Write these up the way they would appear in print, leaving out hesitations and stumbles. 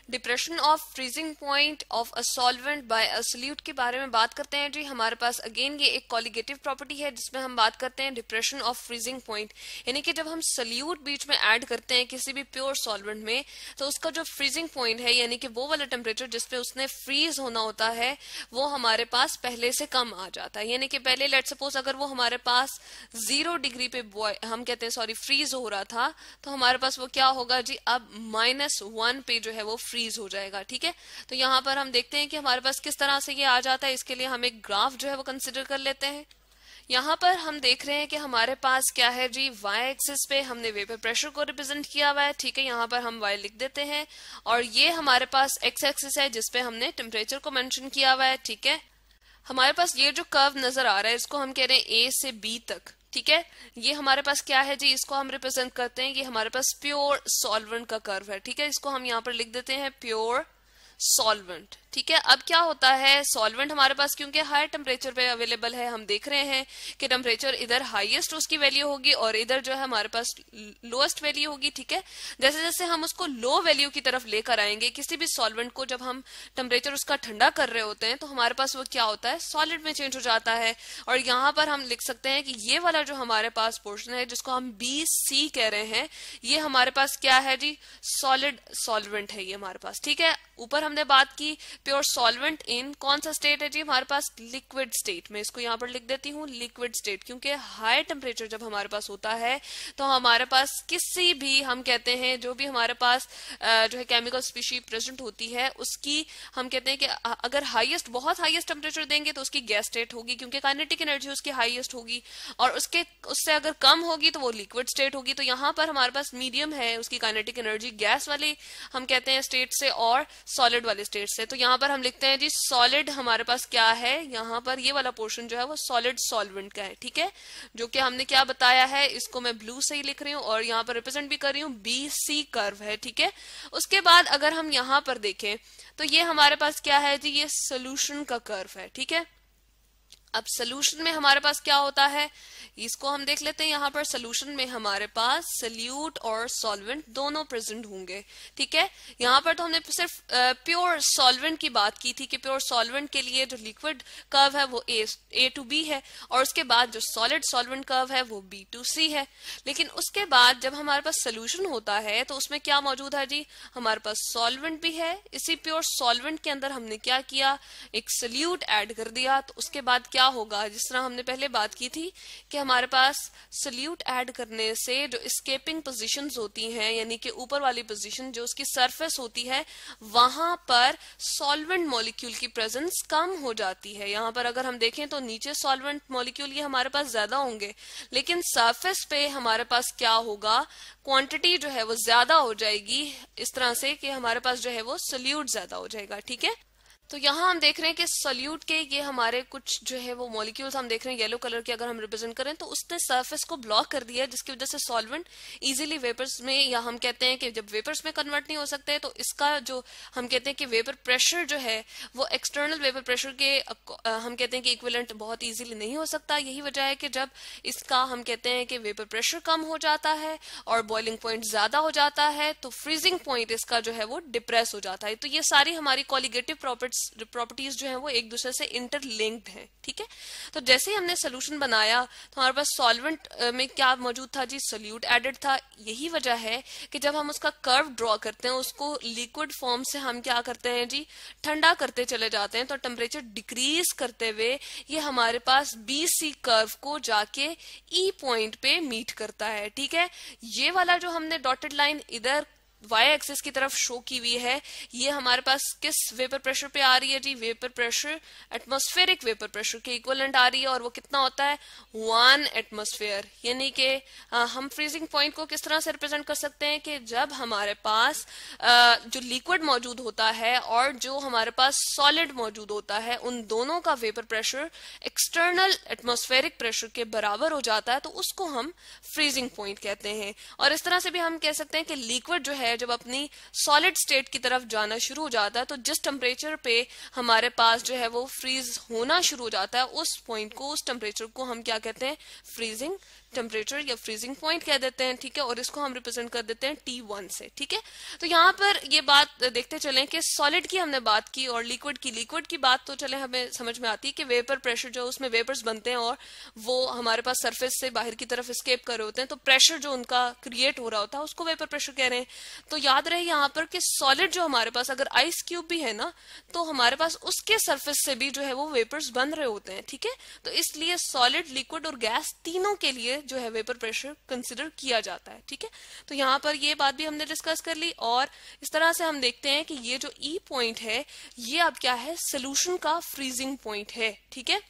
Depression of freezing point of a solvent by a solute के बारे में बात करते हैं जी। हमारे पास अगेन ये एक कॉलिगेटिव प्रॉपर्टी है जिसमें हम बात करते हैं डिप्रेशन ऑफ फ्रीजिंग पॉइंट, यानी कि जब हम सोल्यूट बीच में ऐड करते हैं किसी भी प्योर सॉल्वेंट में तो उसका जो फ्रीजिंग पॉइंट है यानी कि वो वाला टेम्परेचर जिसपे उसने फ्रीज होना होता है वो हमारे पास पहले से कम आ जाता है। यानी कि पहले लेट सपोज अगर वो हमारे पास 0 डिग्री पे हम कहते हैं फ्रीज हो रहा था तो हमारे पास वो क्या होगा जी, अब -1 पे जो है वो फ्रीज हो जाएगा। ठीक है, तो यहाँ पर हम देखते हैं कि हमारे पास किस तरह से ये आ जाता है। इसके लिए हम एक ग्राफ जो है वो कंसिडर कर लेते हैं। यहाँ पर हम देख रहे हैं कि हमारे पास क्या है जी, वाई एक्सिस पे हमने वेपर प्रेशर को रिप्रेजेंट किया हुआ है। ठीक है, यहाँ पर हम वाई लिख देते हैं और ये हमारे पास एक्स एक्सिस है जिसपे हमने टेम्परेचर को मेंशन किया हुआ है। ठीक है, हमारे पास ये जो कर्व नजर आ रहा है इसको हम कह रहे हैं ए से बी तक। ठीक है, ये हमारे पास क्या है जी, इसको हम रिप्रेजेंट करते हैं, ये हमारे पास प्योर सॉल्वेंट का कर्व है। ठीक है, इसको हम यहाँ पर लिख देते हैं प्योर सॉल्वेंट। ठीक है, अब क्या होता है, सॉल्वेंट हमारे पास क्योंकि हाई टेम्परेचर पे अवेलेबल है, हम देख रहे हैं कि टेम्परेचर इधर हाईएस्ट उसकी वैल्यू होगी और इधर जो है हमारे पास लोएस्ट वैल्यू होगी। ठीक है, जैसे जैसे हम उसको लो वैल्यू की तरफ लेकर आएंगे, किसी भी सॉल्वेंट को जब हम टेम्परेचर उसका ठंडा कर रहे होते हैं तो हमारे पास वो क्या होता है, सॉलिड में चेंज हो जाता है। और यहाँ पर हम लिख सकते हैं कि ये वाला जो हमारे पास पोर्शन है जिसको हम BC कह रहे हैं, ये हमारे पास क्या है जी, सॉलिड सॉल्वेंट है ये हमारे पास। ठीक है, ऊपर हमने बात की प्योर सॉल्वेंट इन कौन सा स्टेट है जी, हमारे पास लिक्विड स्टेट में। इसको यहाँ पर लिख देती हूँ लिक्विड स्टेट, क्योंकि हाई टेम्परेचर जब हमारे पास होता है तो हमारे पास किसी भी हम कहते हैं जो भी हमारे पास जो है केमिकल स्पीशीज प्रेजेंट होती है उसकी हम कहते हैं कि अगर हाईएस्ट बहुत हाईएस्ट टेम्परेचर देंगे तो उसकी गैस स्टेट होगी क्योंकि काइनेटिक एनर्जी उसकी हाईएस्ट होगी, और उससे अगर कम होगी तो वो लिक्विड स्टेट होगी। तो यहाँ पर हमारे पास मीडियम है उसकी काइनेटिक एनर्जी गैस वाली हम कहते हैं स्टेट से और सॉलिड वाले स्टेट से। तो यहाँ पर हम लिखते हैं जी सॉलिड हमारे पास क्या है, यहाँ पर ये वाला पोर्शन जो है वो सॉलिड सॉल्वेंट का है। ठीक है, जो कि हमने क्या बताया है, इसको मैं ब्लू से ही लिख रही हूँ और यहाँ पर रिप्रेजेंट भी कर रही हूँ, BC कर्व है। ठीक है, उसके बाद अगर हम यहाँ पर देखें तो ये हमारे पास क्या है जी, ये सोल्यूशन का कर्व है। ठीक है, अब सोल्यूशन में हमारे पास क्या होता है इसको हम देख लेते हैं। यहाँ पर सोल्यूशन में हमारे पास सोल्यूट और सॉल्वेंट दोनों प्रेजेंट होंगे। ठीक है, यहाँ पर तो हमने सिर्फ प्योर सॉल्वेंट की बात की थी कि प्योर सॉल्वेंट के लिए जो लिक्विड कर्व है वो A to B है और उसके बाद जो सॉलिड सॉल्वेंट कर्व है वो B to C है। लेकिन उसके बाद जब हमारे पास सोल्यूशन होता है तो उसमें क्या मौजूद है जी, हमारे पास सॉल्वेंट भी है, इसी प्योर सॉल्वेंट के अंदर हमने क्या किया, एक सोल्यूट ऐड कर दिया। तो उसके बाद क्या होगा, जिस तरह हमने पहले बात की थी कि हमारे पास सोल्यूट ऐड करने से जो एस्केपिंग पोजीशंस होती हैं यानी कि ऊपर वाली पोजीशन जो उसकी सरफेस होती है वहां पर सॉल्वेंट मॉलिक्यूल की प्रेजेंस कम हो जाती है। यहाँ पर अगर हम देखें तो नीचे सॉल्वेंट मॉलिक्यूल ये हमारे पास ज्यादा होंगे लेकिन सरफेस पे हमारे पास क्या होगा, क्वांटिटी जो है वो ज्यादा हो जाएगी, इस तरह से कि हमारे पास जो है वो सोल्यूट ज्यादा हो जाएगा। ठीक है, तो यहाँ हम देख रहे हैं कि सोल्यूट के ये हमारे कुछ जो है वो मॉलिक्यूल्स हम देख रहे हैं येलो कलर के, अगर हम रिप्रेजेंट करें तो उसने सरफेस को ब्लॉक कर दिया जिसकी वजह से सॉल्वेंट इजीली वेपर्स में, या हम कहते हैं कि जब वेपर्स में कन्वर्ट नहीं हो सकते तो इसका जो हम कहते हैं कि वेपर प्रेशर जो है वो एक्सटर्नल वेपर प्रेशर के हम कहते हैं कि इक्विवेलेंट बहुत इजीली नहीं हो सकता। यही वजह है कि जब इसका हम कहते हैं कि वेपर प्रेशर कम हो जाता है और बॉइलिंग पॉइंट ज्यादा हो जाता है तो फ्रीजिंग पॉइंट इसका जो है वो डिप्रेस हो जाता है। तो ये सारी हमारी कॉलिगेटिव प्रॉपर्टीज जो है वो एक दूसरे से इंटरलिंक्ड हैं। ठीक है, तो जैसे ही हमने सोल्यूशन बनाया तो हमारे पास सॉल्वेंट में क्या मौजूद था जी, सोल्यूट एडेड था। यही वजह है कि जब हम उसका कर्व ड्रॉ करते हैं उसको लिक्विड फॉर्म से हम क्या करते हैं जी, ठंडा करते चले जाते हैं तो टेम्परेचर डिक्रीज करते हुए ये हमारे पास BC कर्व को जाके E पॉइंट पे मीट करता है। ठीक है, ये वाला जो हमने डॉटेड लाइन इधर वाई एक्सिस की तरफ शो की हुई है ये हमारे पास किस वेपर प्रेशर पे आ रही है जी, vapour pressure atmospheric vapour pressure के इक्विवेलेंट आ रही है और वो कितना होता है 1 एटमॉस्फेयर। यानी कि हम फ्रीजिंग पॉइंट को किस तरह से रिप्रेजेंट कर सकते हैं कि जब हमारे पास जो लिक्विड मौजूद होता है और जो हमारे पास सॉलिड मौजूद होता है उन दोनों का vapour pressure external atmospheric pressure के बराबर हो जाता है तो उसको हम फ्रीजिंग पॉइंट कहते हैं। और इस तरह से भी हम कह सकते हैं कि लिक्विड जो है जब अपनी सॉलिड स्टेट की तरफ जाना शुरू हो जाता है तो जिस टेम्परेचर पे हमारे पास जो है वो फ्रीज होना शुरू हो जाता है उस पॉइंट को, उस टेम्परेचर को हम क्या कहते हैं, फ्रीजिंग टेम्परेचर या फ्रीजिंग पॉइंट कह देते हैं, ठीक है, और इसको हम रिप्रेजेंट कर देते हैं T1 से, ठीक है। तो यहाँ पर ये बात देखते चलें कि सॉलिड की हमने बात की और लिक्विड की बात तो चले हमें समझ में आती है कि वेपर प्रेशर जो उसमें वेपर्स बनते हैं और वो हमारे पास सरफेस से बाहर की तरफ एस्केप कर रहे होते हैं, तो प्रेशर जो उनका क्रिएट हो रहा होता है उसको वेपर प्रेशर कह रहे हैं। तो याद रहे यहाँ पर कि सॉलिड जो हमारे पास अगर आइस क्यूब भी है ना, तो हमारे पास उसके सरफेस से भी जो है वो वेपर्स बन रहे होते हैं, ठीक है। तो इसलिए सॉलिड, लिक्विड और गैस तीनों के लिए जो है वेपर प्रेशर कंसिडर किया जाता है, ठीक है। तो यहाँ पर ये बात भी हमने डिस्कस कर ली और इस तरह से हम देखते हैं कि ये जो ई पॉइंट है ये अब क्या है, सोल्यूशन का फ्रीजिंग पॉइंट है, ठीक है।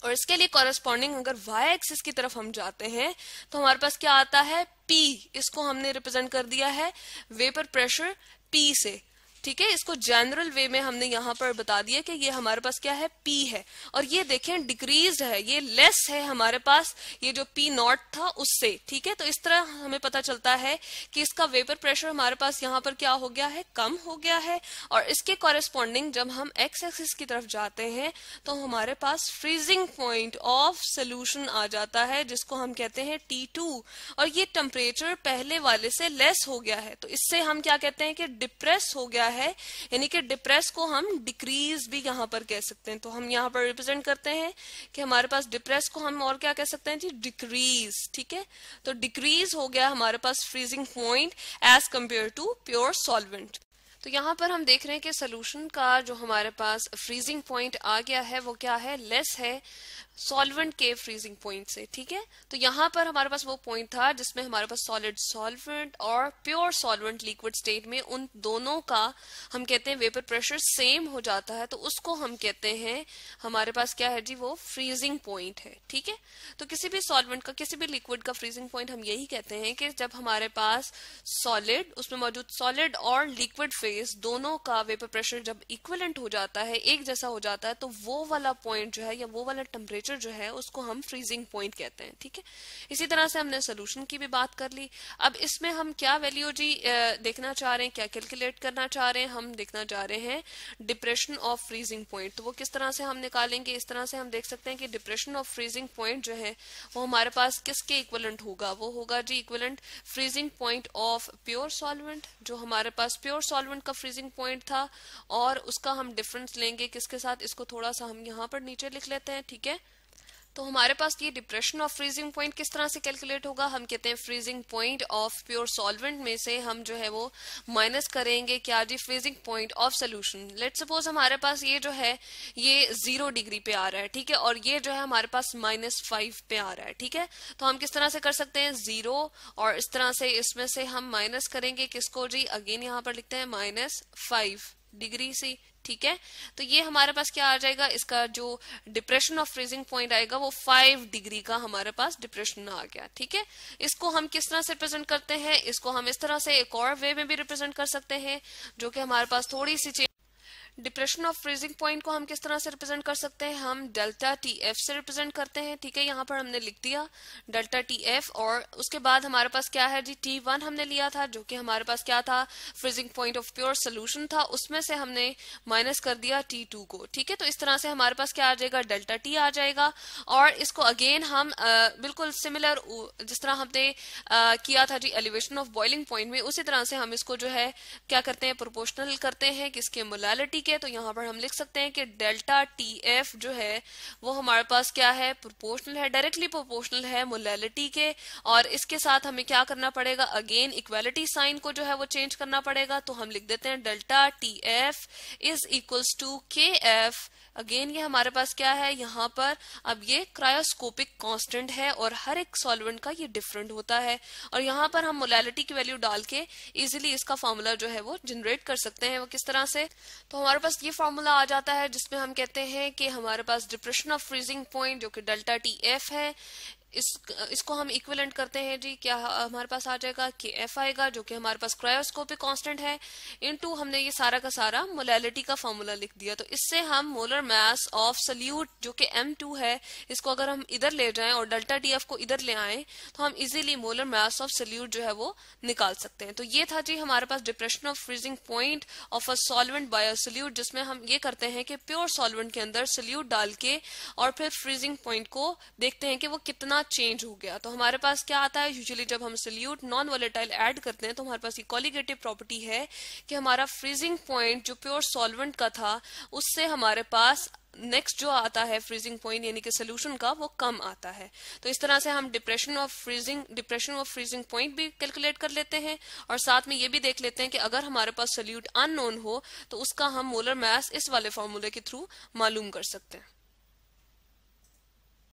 और इसके लिए कॉरेस्पॉन्डिंग अगर y एक्सिस की तरफ हम जाते हैं तो हमारे पास क्या आता है, P। इसको हमने रिप्रेजेंट कर दिया है वेपर प्रेशर P से, ठीक है। इसको जनरल वे में हमने यहाँ पर बता दिया कि ये हमारे पास क्या है, P है। और ये देखें डिक्रीज है, ये लेस है हमारे पास ये जो P नॉट था उससे, ठीक है। तो इस तरह हमें पता चलता है कि इसका वेपर प्रेशर हमारे पास यहाँ पर क्या हो गया है, कम हो गया है। और इसके कॉरेस्पॉन्डिंग जब हम एक्स एक्सिस की तरफ जाते हैं तो हमारे पास फ्रीजिंग पॉइंट ऑफ सोल्यूशन आ जाता है जिसको हम कहते हैं T2। और ये टेम्परेचर पहले वाले से लेस हो गया है, तो इससे हम क्या कहते हैं कि डिप्रेस हो गया है, यानी कि डिप्रेस को हम डिक्रीज भी यहाँ पर कह सकते हैं। तो हम यहाँ पर रिप्रेजेंट करते हैं कि हमारे पास डिप्रेस को हम और क्या कह सकते हैं जी, डिक्रीज, ठीक है। तो डिक्रीज हो गया हमारे पास freezing point as compare to pure solvent. तो यहाँ पर हम देख रहे हैं कि सोल्यूशन का जो हमारे पास फ्रीजिंग पॉइंट आ गया है वो क्या है, लेस है सॉल्वेंट के फ्रीजिंग पॉइंट से, ठीक है। तो यहाँ पर हमारे पास वो पॉइंट था जिसमें हमारे पास सॉलिड सॉल्वेंट और प्योर सॉल्वेंट लिक्विड स्टेट में उन दोनों का हम कहते हैं वेपर प्रेशर सेम हो जाता है, तो उसको हम कहते हैं हमारे पास क्या है जी, वो फ्रीजिंग पॉइंट है, ठीक है। तो किसी भी सॉल्वेंट का, किसी भी लिक्विड का फ्रीजिंग पॉइंट हम यही कहते हैं कि जब हमारे पास सॉलिड, उसमें मौजूद सॉलिड और लिक्विड फेज दोनों का वेपर प्रेशर जब इक्विवेलेंट हो जाता है, एक जैसा हो जाता है, तो वो वाला पॉइंट जो है या वो वाला टेम्परेचर जो है उसको हम फ्रीजिंग पॉइंट कहते हैं, ठीक है। इसी तरह से हमने सोल्यूशन की भी बात कर ली। अब इसमें हम क्या वैल्यू जी देखना चाह रहे हैं, क्या कैलकुलेट करना चाह रहे हैं, हम देखना चाह रहे हैं डिप्रेशन ऑफ फ्रीजिंग पॉइंट। तो वो किस तरह से हम निकालेंगे, इस तरह से हम देख सकते हैं कि डिप्रेशन ऑफ फ्रीजिंग पॉइंट जो है वो हमारे पास किसके इक्विवेलेंट होगा, वो होगा जी equivalent freezing point of pure solvent. जो हमारे पास प्योर सॉल्वेंट का फ्रीजिंग पॉइंट था और उसका हम डिफरेंस लेंगे किसके साथ, इसको थोड़ा सा हम यहाँ पर नीचे लिख लेते हैं, ठीक है। तो हमारे पास ये डिप्रेशन ऑफ फ्रीजिंग पॉइंट किस तरह से कैलकुलेट होगा, हम कहते हैं freezing point of pure solvent में से हम जो है वो माइनस करेंगे क्या जी, freezing point of solution. Let suppose हमारे पास ये जो है ये 0 डिग्री पे आ रहा है, ठीक है, और ये जो है हमारे पास -5 पे आ रहा है, ठीक है। तो हम किस तरह से कर सकते हैं, 0 और इस तरह से इसमें से हम माइनस करेंगे किसको जी, अगेन यहाँ पर लिखते हैं -5 डिग्री से, ठीक है। तो ये हमारे पास क्या आ जाएगा, इसका जो डिप्रेशन ऑफ फ्रीजिंग पॉइंट आएगा वो 5 डिग्री का हमारे पास डिप्रेशन आ गया, ठीक है। इसको हम किस तरह से रिप्रेजेंट करते हैं, इसको हम इस तरह से एक और वे में भी रिप्रेजेंट कर सकते हैं जो कि हमारे पास थोड़ी सी डिप्रेशन ऑफ फ्रीजिंग पॉइंट को हम किस तरह से रिप्रेजेंट कर सकते हैं, हम डेल्टा TF से रिप्रेजेंट करते हैं, ठीक है। यहाँ पर हमने लिख दिया डेल्टा TF और उसके बाद हमारे पास क्या है जी, T1 हमने लिया था जो कि हमारे पास क्या था, freezing point of pure solution था, उसमें से हमने माइनस कर दिया T2 को, ठीक है। तो इस तरह से हमारे पास क्या आ जाएगा, डेल्टा T आ जाएगा। और इसको अगेन हम बिल्कुल सिमिलर जिस तरह हमने किया था जी एलिवेशन ऑफ बॉइलिंग पॉइंट में, उसी तरह से हम इसको जो है क्या करते हैं, प्रोपोर्शनल करते हैं किसके, मोलालिटी के। तो यहाँ पर हम लिख सकते हैं कि डेल्टा TF जो है वो हमारे पास क्या है, प्रोपोर्शनल है, डायरेक्टली प्रोपोर्शनल है मोलालिटी के। और इसके साथ हमें क्या करना पड़ेगा, अगेन इक्वालिटी साइन को जो है वो चेंज करना पड़ेगा। तो हम लिख देते हैं delta TF is equals to KF। Again ये हमारे पास क्या है यहाँ पर, अब ये क्रायोस्कोपिक कांस्टेंट है और हर एक सॉल्वेंट का ये डिफरेंट होता है। और यहाँ पर हम मोलालिटी की वैल्यू डाल के इजीली इसका फॉर्मूला जो है वो जनरेट कर सकते हैं। वो किस तरह से, तो हमारे पास ये फॉर्मूला आ जाता है जिसमें हम कहते हैं कि हमारे पास डिप्रेशन ऑफ फ्रीजिंग पॉइंट जो कि डेल्टा TF है, इसको हम इक्विवेलेंट करते हैं जी, क्या हमारे पास आ जाएगा KF आएगा जो कि हमारे पास क्रायोस्कोपिक कांस्टेंट है, इनटू हमने ये सारा का सारा मोलालिटी का फॉर्मूला लिख दिया। तो इससे हम मोलर मास ऑफ सोल्यूट जो कि M2 है, इसको अगर हम इधर ले जाएं और डेल्टा TF को इधर ले आएं तो हम easily molar mass of solute जो है वो निकाल सकते हैं। तो ये था जी हमारे पास depression of freezing point of a solvent by a solute, जिसमें हम ये करते हैं कि प्योर सॉल्वेंट के अंदर सोल्यूट डाल के और फिर फ्रीजिंग पॉइंट को देखते हैं कि वो कितना कितना चेंज हो गया। तो हमारे पास क्या आता है, यूजुअली जब हम सोल्यूट नॉन वोलेटाइल ऐड करते हैं तो हमारे पास ये कॉलिगेटिव प्रॉपर्टी है कि हमारा फ्रीजिंग पॉइंट जो प्योर सॉल्वेंट का था उससे हमारे पास नेक्स्ट जो आता है फ्रीजिंग पॉइंट यानी कि सोल्यूशन का, वो कम आता है। तो इस तरह से हम डिप्रेशन ऑफ फ्रीजिंग पॉइंट भी कैलकुलेट कर लेते हैं, और साथ में ये भी देख लेते हैं कि अगर हमारे पास सोल्यूट अननोन हो तो उसका हम मोलर मास इस वाले फॉर्मूले के थ्रू मालूम कर सकते हैं।